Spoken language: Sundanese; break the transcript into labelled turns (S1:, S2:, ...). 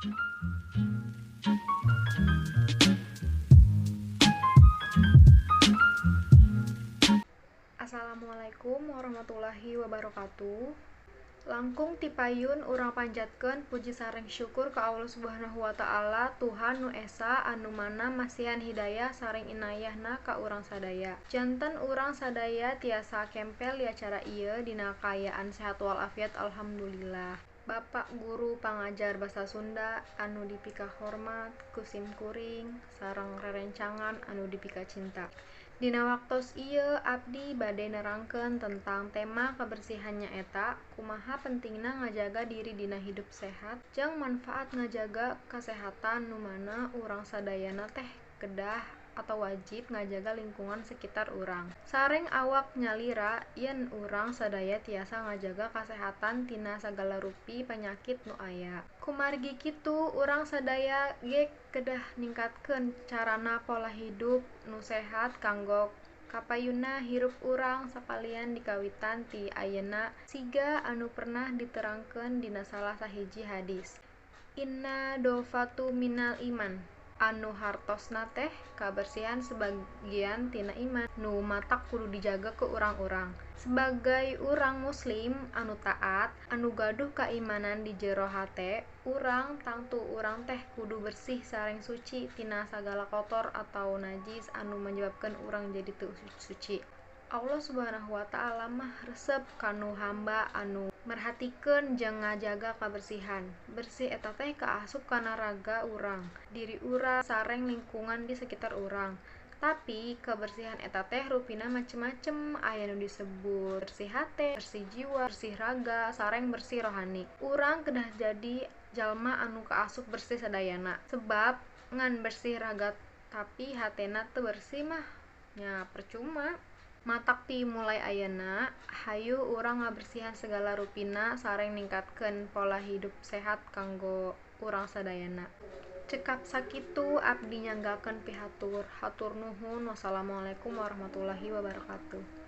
S1: Assalamualaikum warahmatullahi wabarakatuh. Langkung ti payun urang panjatkeun puji sareng syukur ka Allah Subhanahu wa taala, Tuhan nu esa anu mana masihan hidayah sareng inayahna ka urang sadaya. Janten urang sadaya tiasa kempel di acara ieu dina kaayaan sehat walafiat alhamdulillah. Bapak guru pangajar basa Sunda anu dipika hormat, kusim kuring sareng rerencangan anu dipika cinta. Dina waktos ieu abdi bade nerangkeun tentang tema kebersihannya eta, kumaha pentingna ngajaga diri dina hidup sehat, jeung manfaat ngajaga kasehatan nu mana urang sadayana teh kedah atau wajib ngajaga lingkungan sekitar urang. Sareng awak nyalira yen urang sadaya tiasa ngajaga kasehatan tina sagala rupi panyakit nu aya. Kumargi kitu urang sadaya ge kedah ningkatkeun carana pola hidup nu sehat kanggo kapayunna hirup urang sapalian dikawitan ti ayeuna siga anu pernah diterangkeun dina salah sahiji hadis. Inna dofatu minal iman, anu hartosna teh kabersihan sebagian tina iman nu matak kudu dijaga ke urang-urang. Sebagai urang muslim anu taat, anu gaduh keimanan di jero hate, urang tangtu urang teh kudu bersih sareng suci tina sagala kotor atau najis anu menyebabkeun urang jadi teu suci. Allah Subhanahu wa taala mah resep kanu hamba anu merhatikeun jeung ngajaga kabersihan. Bersih eta teh kaasup kana raga urang, diri urang sareng lingkungan di sekitar urang. Tapi kebersihan eta teh rupina macem-macem, aya nu disebut bersih hate, bersih jiwa, bersih raga, sareng bersih rohani. Urang kedah jadi jalma anu kaasup bersih sadayana. Sebab ngan bersih raga tapi hatena teu bersih mah nya percuma. Matak ti mulai ayeuna hayu urang ngabersihan segala rupina sareng ningkatkeun pola hidup sehat kanggo urang sadayana. Cekap sakitu abdi nyanggakeun pihatur. Hatur nuhun. Wassalamualaikum warahmatullahi wabarakatuh.